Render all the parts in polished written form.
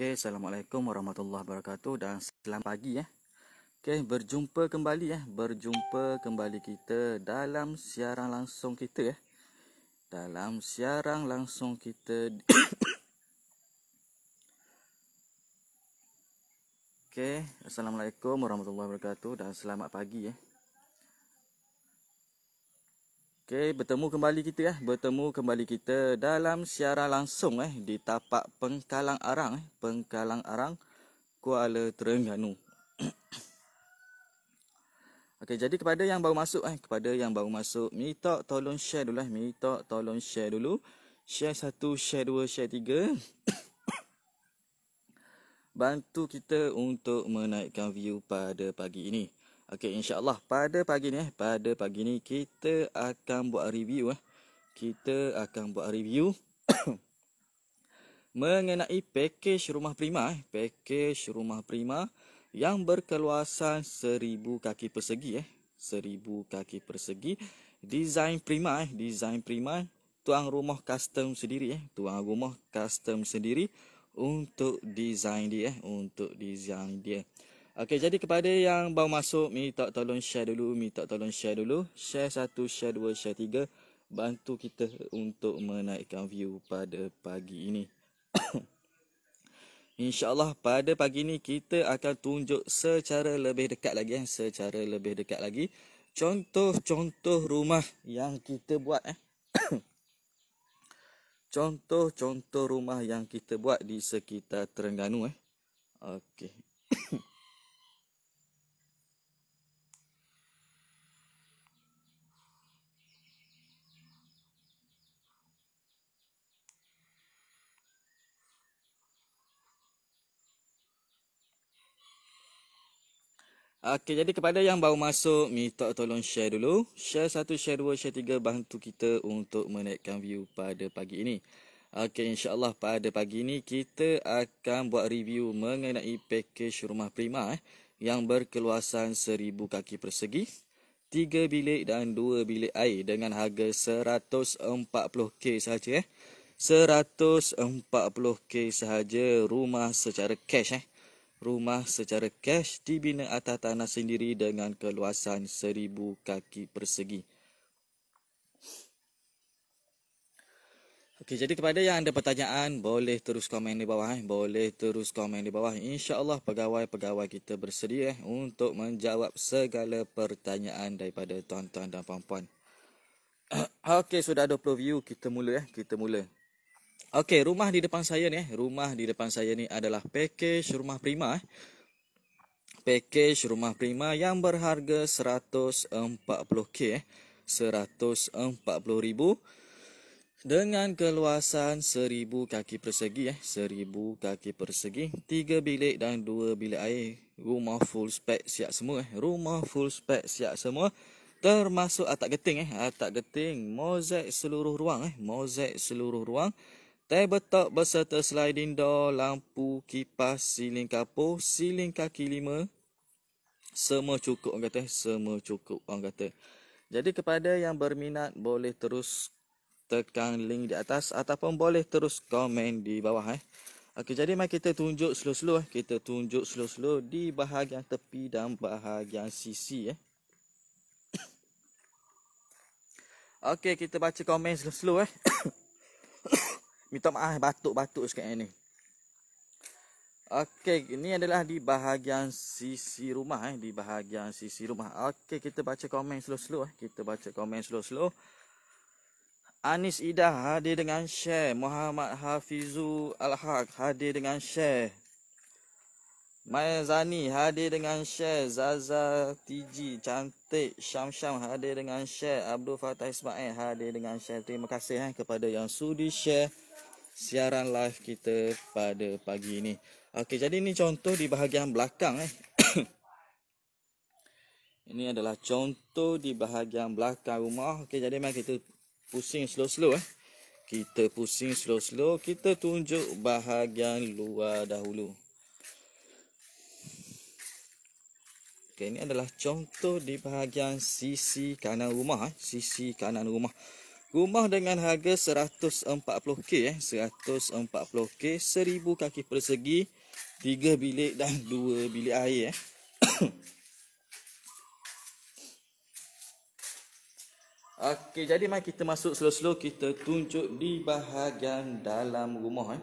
Okey, Assalamualaikum warahmatullahi wabarakatuh dan selamat pagi ya. Okey, berjumpa kembali kita dalam siaran langsung kita ya. Dalam siaran langsung kita. Okey, Assalamualaikum warahmatullahi wabarakatuh dan selamat pagi ya. Okey, bertemu kembali kita dalam siaran langsung di tapak Pengkalang Arang, Kuala Terengganu. Okey, jadi kepada yang baru masuk, minta tolong share dulu. Share 1, share 2, share 3. Bantu kita untuk menaikkan view pada pagi ini. Okey, insya-Allah pada pagi ni kita akan buat review mengenai pakej rumah prima yang berkeluasan 1000 kaki persegi 1000 kaki persegi, design prima, tuan rumah custom sendiri untuk design dia. Okey, jadi kepada yang baru masuk, minta tolong share dulu. Share 1, share 2, share 3. Bantu kita untuk menaikkan view pada pagi ini. InsyaAllah pada pagi ini kita akan tunjuk secara lebih dekat lagi. Contoh-contoh rumah yang kita buat Contoh-contoh rumah yang kita buat di sekitar Terengganu Okey. Okey, jadi kepada yang baru masuk, minta tolong share dulu. Share 1, share 2, share 3. Bantu kita untuk menaikkan view pada pagi ini. Okey, insyaAllah pada pagi ini kita akan buat review mengenai pakej rumah prima yang berkeluasan 1000 kaki persegi, 3 bilik dan 2 bilik air dengan harga 140k sahaja 140k sahaja, rumah secara cash dibina atas tanah sendiri dengan keluasan 1000 kaki persegi. Okey, jadi kepada yang ada pertanyaan, boleh terus komen di bawah InsyaAllah pegawai-pegawai kita bersedia untuk menjawab segala pertanyaan daripada tuan-tuan dan puan-puan. Okey, sudah 20 view, kita mula. Okey, rumah di depan saya ni adalah pakej rumah prima Pakej rumah prima yang berharga 140k 140,000 dengan keluasan 1000 kaki persegi 1000 kaki persegi, 3 bilik dan 2 bilik air. Rumah full spek siap semua. Termasuk atap geting, mozaik seluruh ruang. Tabletop berserta sliding door, lampu, kipas, siling kapur, siling kaki 5. Semua cukup orang kata. Jadi kepada yang berminat, boleh terus tekan link di atas ataupun boleh terus komen di bawah Okey, jadi mari kita tunjuk slow di bahagian tepi dan bahagian sisi Okey, kita baca komen slow Minta maaf, batuk sikit ni. Okey, ini adalah di bahagian sisi rumah Okey, kita baca komen slow Anis Ida hadir dengan share. Muhammad Hafizul Al-Haq hadir dengan share. Maya Zani hadir dengan share. Zaza TG cantik. Syam hadir dengan share. Abdul Fatah Ismail hadir dengan share. Terima kasih kepada yang sudi share siaran live kita pada pagi ini. Okey, jadi ini contoh di bahagian belakang Ini adalah contoh di bahagian belakang rumah. Okey, jadi mari kita pusing slow Kita tunjuk bahagian luar dahulu. Okey, ini adalah contoh di bahagian sisi kanan rumah Rumah dengan harga 140k 140k, 1000 kaki persegi, 3 bilik dan 2 bilik air Okey, jadi mari kita masuk slow-slow, kita tunjuk di bahagian dalam rumah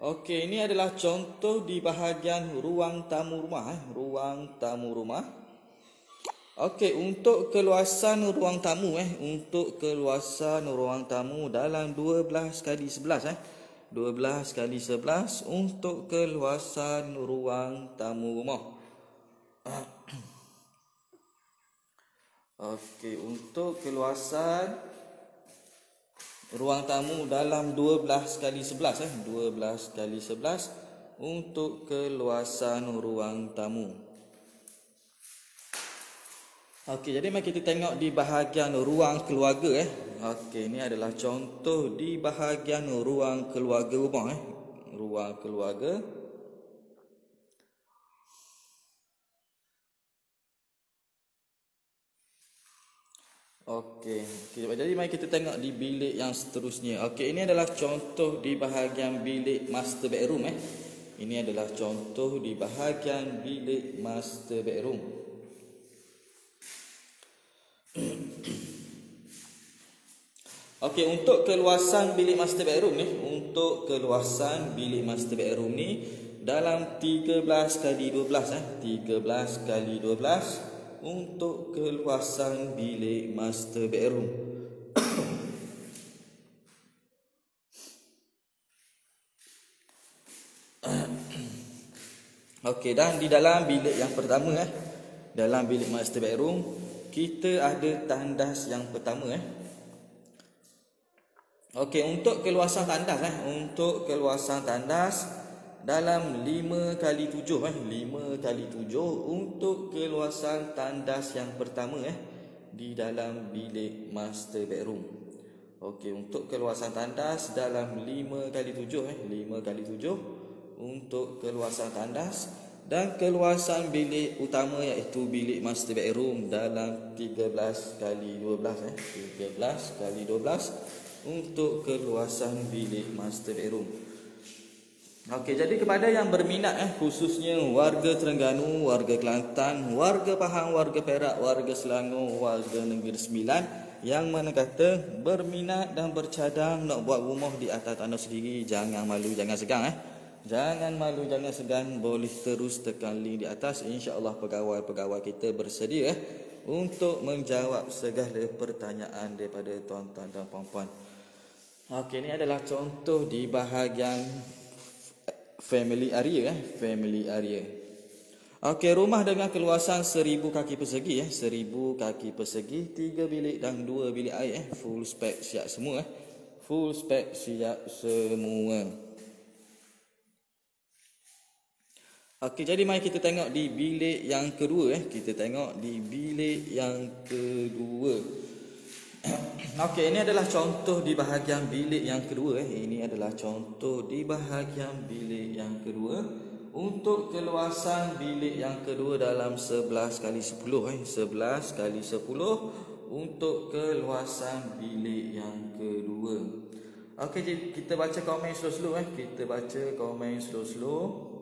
Okey, ini adalah contoh di bahagian ruang tamu rumah ruang tamu rumah. Okey, untuk keluasan ruang tamu untuk keluasan ruang tamu dalam 12 kali 11 12 kali 11 untuk keluasan ruang tamu rumah. Okey, untuk keluasan ruang tamu dalam 12 kali 11 12 kali 11 untuk keluasan ruang tamu. Okey, jadi mari kita tengok di bahagian ruang keluarga Okey, ini adalah contoh di bahagian ruang keluarga rumah ruang keluarga. Okey, jadi mari kita tengok di bilik yang seterusnya. Okey, ini adalah contoh di bahagian bilik master bedroom Ini adalah contoh di bahagian bilik master bedroom. Okey, untuk keluasan bilik master bedroom untuk keluasan bilik master bedroom ni dalam 13 kali 12 13 kali 12 untuk keluasan bilik master bedroom. Okey, dan di dalam bilik yang pertama dalam bilik master bedroom kita ada tandas yang pertama Okey, untuk keluasan tandas untuk keluasan tandas dalam 5 kali 7 5 kali 7 untuk keluasan tandas yang pertama di dalam bilik master bedroom. Okey, untuk keluasan tandas dalam 5 kali 7 5 kali 7 untuk keluasan tandas, dan keluasan bilik utama iaitu bilik master bedroom dalam 13 kali 12 13 kali 12 untuk keluasan bilik master bedroom. Okey, jadi kepada yang berminat khususnya warga Terengganu, warga Kelantan, warga Pahang, warga Perak, warga Selangor, warga Negeri Sembilan yang mana kata berminat dan bercadang nak buat rumah di atas tanah sendiri, jangan malu, jangan segan Jangan malu, jangan segan, boleh terus tekan link di atas. InsyaAllah pegawai-pegawai kita bersedia untuk menjawab segala pertanyaan daripada tuan-tuan dan puan-puan. Okey, ini adalah contoh di bahagian family area family area. Okey, rumah dengan keluasan 1000 kaki persegi 1000 kaki persegi, 3 bilik dan 2 bilik air full spec siap semua full spec siap semua. Okey, jadi mari kita tengok di bilik yang kedua kita tengok di bilik yang kedua. Okey, ini adalah contoh di bahagian bilik yang kedua Ini adalah contoh di bahagian bilik yang kedua. Untuk keluasan bilik yang kedua dalam 11 kali 10 11 kali 10 untuk keluasan bilik yang kedua. Okey, jadi kita baca komen slow-slow kita baca komen slow-slow.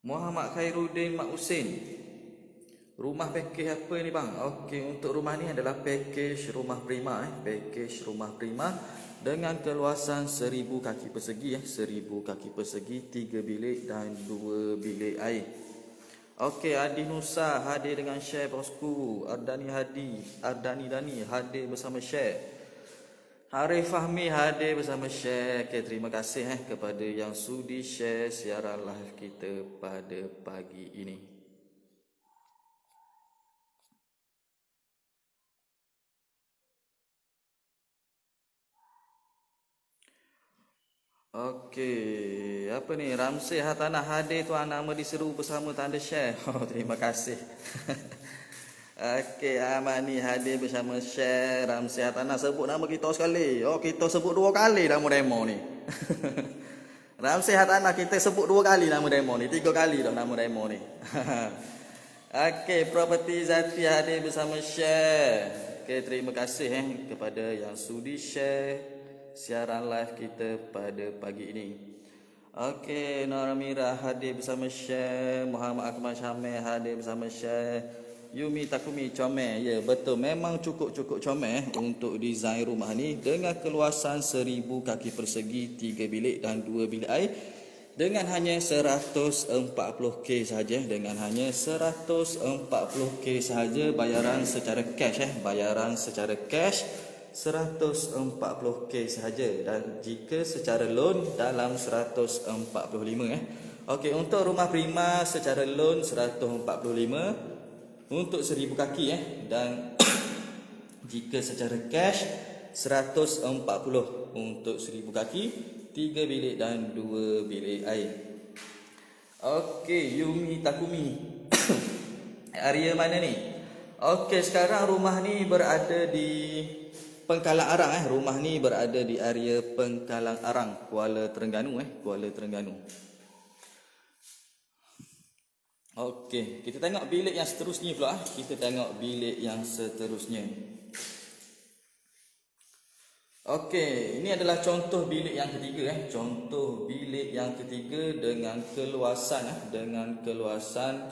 Muhammad Khairuddin Mak Husin, rumah package apa ni bang? Okey, untuk rumah ni adalah package rumah prima package rumah prima dengan keluasan 1000 kaki persegi 1000 kaki persegi, 3 bilik dan 2 bilik air. Okey, Adi Nusa hadir dengan share bosku. Ardani Dani hadir bersama share. Arif Fahmi hadir bersama share. Okay, terima kasih kepada yang sudi share siaran live kita pada pagi ini. Okey, apa ni? Ramsey Hatana hadir, tuan nama diseru bersama tanda share. Oh, terima kasih. Okey, Ahmad ni hadir bersama Syekh Ramzi Hartanah. Sebut nama kita sekali. Oh, kita sebut 2 kali nama demo ni. Ramzi Hartanah kita sebut 2 kali nama demo ni. 3 kali dah nama demo ni. Okey, Property Zati hadir bersama Syekh. Okey, terima kasih kepada yang sudi share siaran live kita pada pagi ini. Okey, Nora Mira hadir bersama Syekh. Muhammad Akmal Syamil hadir bersama Syekh. Yumi Takumi comel. Ya, betul. Memang cukup-cukup comel untuk desain rumah ni dengan keluasan 1000 kaki persegi, 3 bilik dan 2 bilik air dengan hanya 140k sahaja. Dengan hanya 140k sahaja bayaran secara cash bayaran secara cash 140k sahaja, dan jika secara loan dalam 145 Okey, untuk rumah prima secara loan 145 untuk 1000 kaki dan jika secara cash 140 untuk 1000 kaki, 3 bilik dan 2 bilik air. Okey, Yumi Takumi. Area mana ni? Okey, sekarang rumah ni berada di Pengkalang Arang Rumah ni berada di area Pengkalang Arang, Kuala Terengganu Kuala Terengganu. Okey, kita tengok bilik yang seterusnya pula. Kita tengok bilik yang seterusnya. Okey, ini adalah contoh bilik yang ketiga Contoh bilik yang ketiga dengan keluasan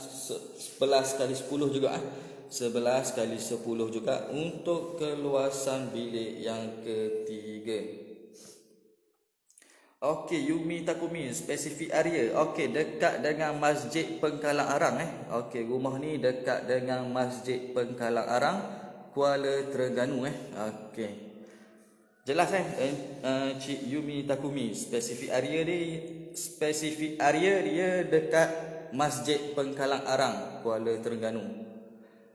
11 kali 10 juga 11 kali 10 juga untuk keluasan bilik yang ketiga. Okey, Yumi Takumi, spesifik area. Okey, dekat dengan Masjid Pengkalang Arang Okey, rumah ni dekat dengan Masjid Pengkalang Arang, Kuala Terengganu Okey. Jelas Cik Yumi Takumi, spesifik area dia dekat Masjid Pengkalang Arang, Kuala Terengganu.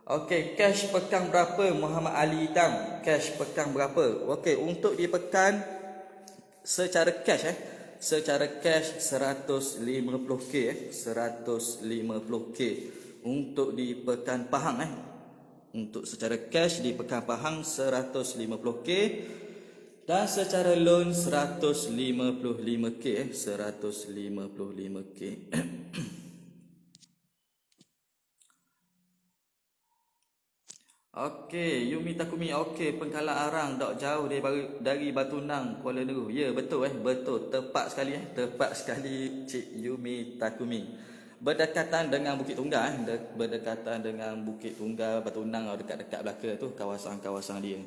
Okey, cash pekan berapa Muhammad Ali Hitam? Cash pekan berapa? Okey, untuk di pekan secara cash secara cash 150k 150k untuk di Pekan Pahang untuk secara cash di Pekan Pahang 150k dan secara loan 155k 155k. Okey, Yumi Takumi. Okey, Pengkalang Arang tak jauh dari Batu Nang, Kuala Neru. Ya, betul betul. Tepat sekali tepat sekali Cik Yumi Takumi. Berdekatan dengan Bukit Tunggal berdekatan dengan Bukit Tunggal, Batu Nang, dekat-dekat belakang tu kawasan-kawasan dia.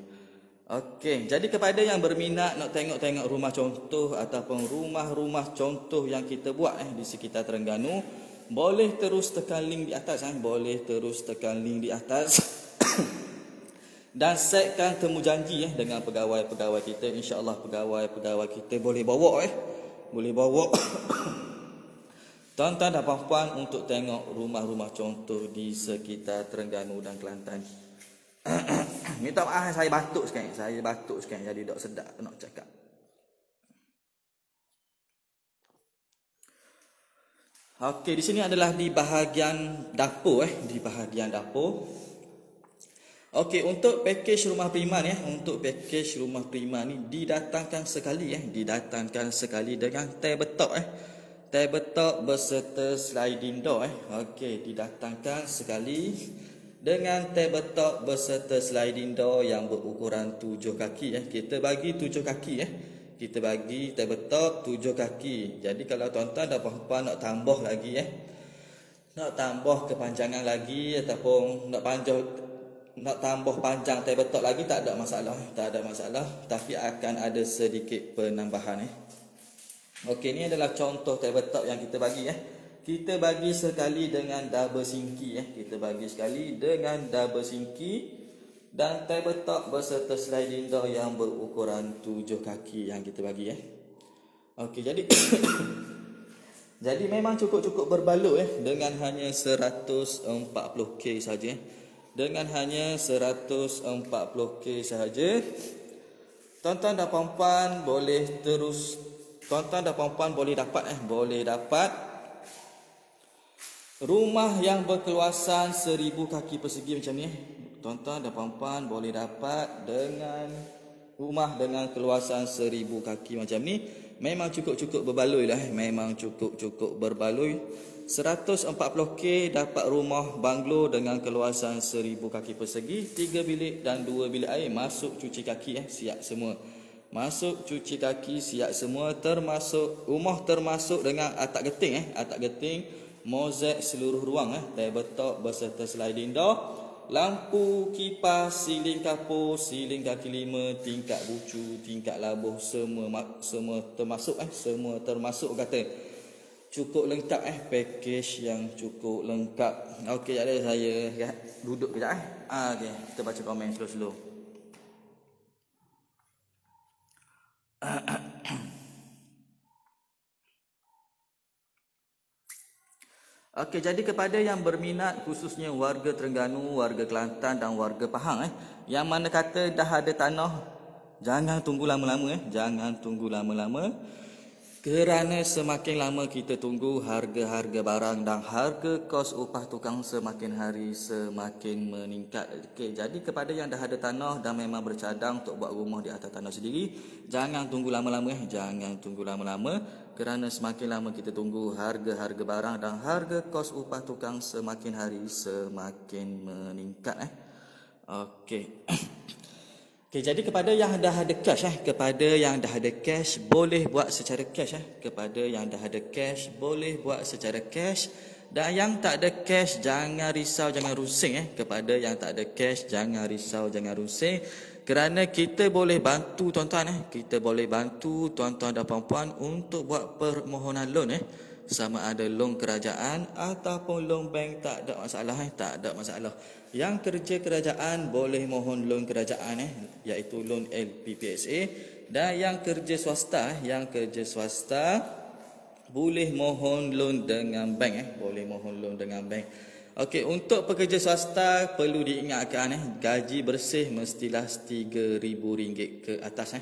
Okey, jadi kepada yang berminat nak tengok-tengok rumah contoh ataupun rumah-rumah contoh yang kita buat di sekitar Terengganu, boleh terus tekan link di atas boleh terus tekan link di atas. Dan setkan temu janji dengan pegawai-pegawai kita. InsyaAllah pegawai-pegawai kita boleh bawa boleh bawa tuan-tuan dan puan-puan untuk tengok rumah-rumah contoh di sekitar Terengganu dan Kelantan. Minta maaf saya batuk sekarang jadi tak sedap nak cakap. Okey, di sini adalah di bahagian dapur di bahagian dapur. Okey, untuk pakej rumah prima ni untuk pakej rumah prima ni didatangkan sekali dengan tabletop tabletop berserta sliding door Okey, didatangkan sekali dengan tabletop berserta sliding door yang berukuran 7 kaki kita bagi 7 kaki kita bagi tabletop 7 kaki. Jadi kalau tuan-tuan dan puan-puan nak tambah lagi nak tambah kepanjangan lagi ataupun nak tambah panjang tabletop lagi, tak ada masalah, tapi akan ada sedikit penambahan Okey, ni adalah contoh tabletop yang kita bagi kita bagi sekali dengan double sinki kita bagi sekali dengan double sinki dan tabletop berserta sliding door yang berukuran 7 kaki yang kita bagi Okey, jadi jadi memang cukup berbaloi dengan hanya 140k saja dengan hanya 140k sahaja. Tuan-tuan dan puan-puan boleh terus, tuan-tuan dan puan-puan boleh dapat Rumah yang berkeluasan 1000 kaki persegi macam ni, tuan-tuan dan puan-puan boleh dapat dengan rumah dengan keluasan 1000 kaki macam ni. Memang cukup-cukup berbaloi lah, memang cukup-cukup berbaloi. 140k dapat rumah banglo dengan keluasan 1000 kaki persegi, 3 bilik dan 2 bilik air, masuk cuci kaki siap semua. Masuk cuci kaki siap semua, termasuk rumah termasuk dengan atap geting atap geting, mozaik seluruh ruang tabletop berserta sliding door, lampu, kipas, siling kapur, siling kaki lima, tingkat bucu, tingkat labuh, semua termasuk semua termasuk kata. Cukup lengkap package yang cukup lengkap. Okey, jadi saya duduk kejap okey, kita baca komen slow-slow. Okey, jadi kepada yang berminat khususnya warga Terengganu, warga Kelantan dan warga Pahang yang mana kata dah ada tanah, jangan tunggu lama-lama jangan tunggu lama-lama. Kerana semakin lama kita tunggu, harga-harga barang dan harga kos upah tukang semakin hari semakin meningkat. Okey, jadi kepada yang dah ada tanah dan memang bercadang untuk buat rumah di atas tanah sendiri, jangan tunggu lama-lama jangan tunggu lama-lama. Kerana semakin lama kita tunggu, harga-harga barang dan harga kos upah tukang semakin hari semakin meningkat Okey. Okey, jadi kepada yang dah ada cash kepada yang dah ada cash boleh buat secara cash kepada yang dah ada cash boleh buat secara cash, dan yang tak ada cash jangan risau, jangan rusing kepada yang tak ada cash jangan risau, jangan rusing, kerana kita boleh bantu tuan-tuan kita boleh bantu tuan-tuan dan puan-puan untuk buat permohonan loan sama ada loan kerajaan ataupun loan bank, tak ada masalah tak ada masalah. Yang kerja kerajaan boleh mohon loan kerajaan iaitu loan LPPSA, dan yang kerja swasta boleh mohon loan dengan bank boleh mohon loan dengan bank. Okey, untuk pekerja swasta perlu diingatkan gaji bersih mestilah RM3,000 ke atas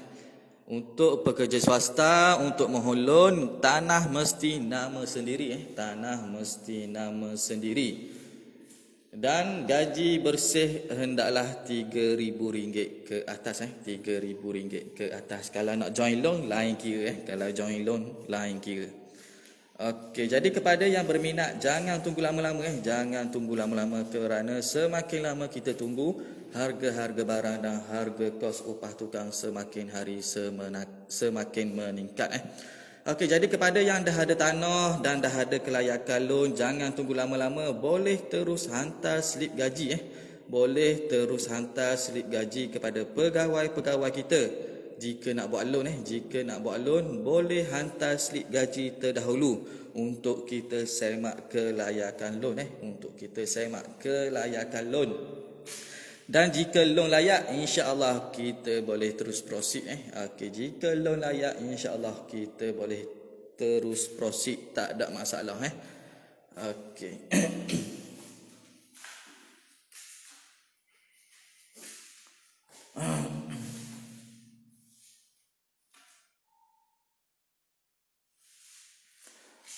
Untuk pekerja swasta, untuk mohon loan, tanah mesti nama sendiri tanah mesti nama sendiri. Dan gaji bersih hendaklah RM3,000 ke atas RM3,000 ke atas. Kalau nak join loan lain kira kalau join loan lain kira. Okey, jadi kepada yang berminat jangan tunggu lama-lama jangan tunggu lama-lama, kerana semakin lama kita tunggu, harga-harga barang dan harga kos upah tukang semakin hari semakin meningkat Okey, jadi kepada yang dah ada tanah dan dah ada kelayakan loan, jangan tunggu lama-lama, boleh terus hantar slip gaji boleh terus hantar slip gaji kepada pegawai-pegawai kita. Jika nak buat loan boleh hantar slip gaji terdahulu untuk kita semak kelayakan loan untuk kita semak kelayakan loan. Dan jika loan layak, insya-Allah kita boleh terus proceed Okey, jika loan layak, insya-Allah kita boleh terus proceed, tak ada masalah Okey.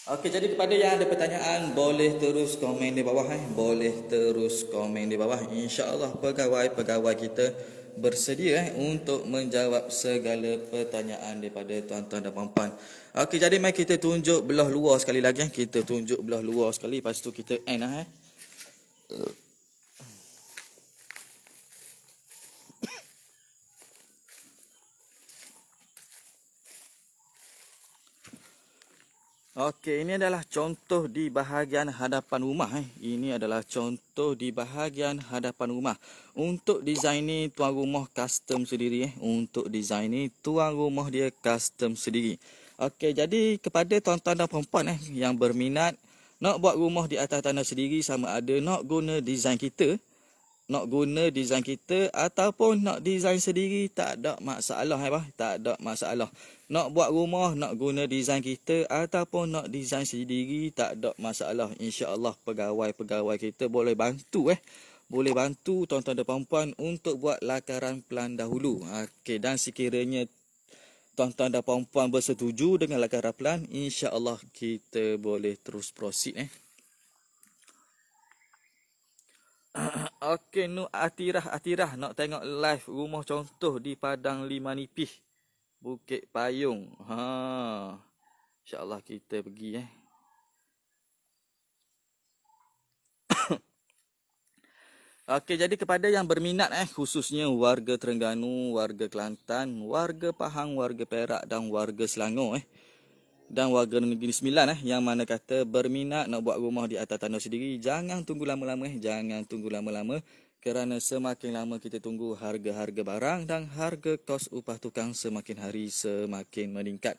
Okey, jadi kepada yang ada pertanyaan boleh terus komen di bawah boleh terus komen di bawah. Insya-Allah pegawai-pegawai kita bersedia untuk menjawab segala pertanyaan daripada tuan-tuan dan puan-puan. Okey, jadi mari kita tunjuk belah luar sekali lagi kita tunjuk belah luar sekali, lepas tu kita end Okey, ini adalah contoh di bahagian hadapan rumah Ini adalah contoh di bahagian hadapan rumah. Untuk design ni tuan rumah custom sendiri Untuk design ni tuan rumah dia custom sendiri. Okey, jadi kepada tuan-tuan dan puan-puan yang berminat nak buat rumah di atas tanah sendiri, sama ada nak guna design kita ataupun nak design sendiri, tak ada masalah tak ada masalah. Nak buat rumah, nak guna design kita ataupun nak design sendiri, tak ada masalah. Insya-Allah pegawai-pegawai kita boleh bantu boleh bantu tuan-tuan dan puan-puan untuk buat lakaran plan dahulu. Okey, dan sekiranya tuan-tuan dan puan-puan bersetuju dengan lakaran plan, insya-Allah kita boleh terus proceed Okey, nu Atirah nak tengok live rumah contoh di Padang Lima Nipis, Bukit Payung. InsyaAllah kita pergi Okey, jadi kepada yang berminat khususnya warga Terengganu, warga Kelantan, warga Pahang, warga Perak dan warga Selangor dan warga Negeri Sembilan yang mana kata berminat nak buat rumah di atas tanah sendiri, jangan tunggu lama-lama jangan tunggu lama-lama, kerana semakin lama kita tunggu, harga-harga barang dan harga kos upah tukang semakin hari semakin meningkat.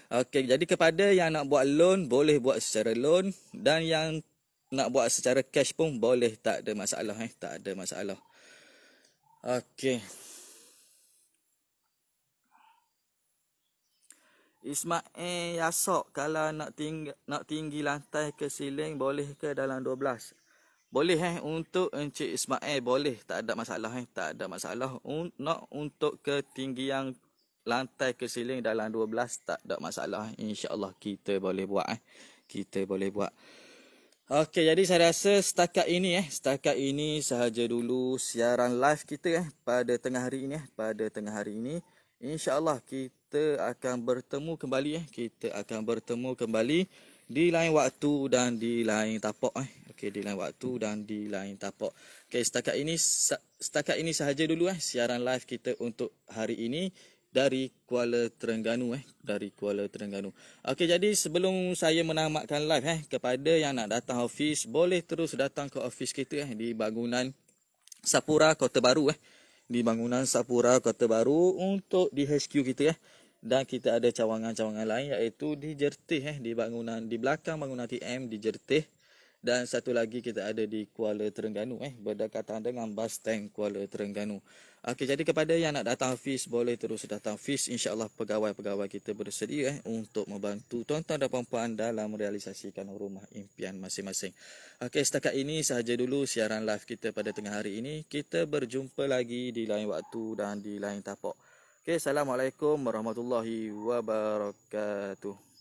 Okey, jadi kepada yang nak buat loan, boleh buat secara loan, dan yang nak buat secara cash pun boleh, tak ada masalah tak ada masalah. Okey. Ismail Yasok, kalau nak tinggi lantai ke siling boleh ke dalam 12? Boleh untuk Encik Ismail, boleh, tak ada masalah tak ada masalah. Nak untuk ketinggian lantai ke siling dalam 12 tak ada masalah. InsyaAllah kita boleh buat kita boleh buat. Okey, jadi saya rasa setakat ini sahaja dulu siaran live kita pada tengah hari ini pada tengah hari ini. InsyaAllah kita akan bertemu kembali kita akan bertemu kembali di lain waktu dan di lain tapak Okey, di lain waktu dan di lain tapak. Okey, setakat ini sahaja dulu siaran live kita untuk hari ini dari Kuala Terengganu dari Kuala Terengganu. Okey, jadi sebelum saya menamatkan live kepada yang nak datang office, boleh terus datang ke office kita di bangunan Sapura Kota Baru di bangunan Sapura Kota Baru untuk di HQ kita dan kita ada cawangan-cawangan lain iaitu di Jertih di bangunan di belakang bangunan TM di Jertih, dan satu lagi kita ada di Kuala Terengganu berdekatan dengan bas stand Kuala Terengganu. Okey, jadi kepada yang nak datang office, boleh terus datang office. InsyaAllah pegawai-pegawai kita bersedia untuk membantu tuan-tuan dan puan-puan dalam merealisasikan rumah impian masing-masing. Okey, setakat ini sahaja dulu siaran live kita pada tengah hari ini. Kita berjumpa lagi di lain waktu dan di lain tapak. Okey, Assalamualaikum warahmatullahi wabarakatuh.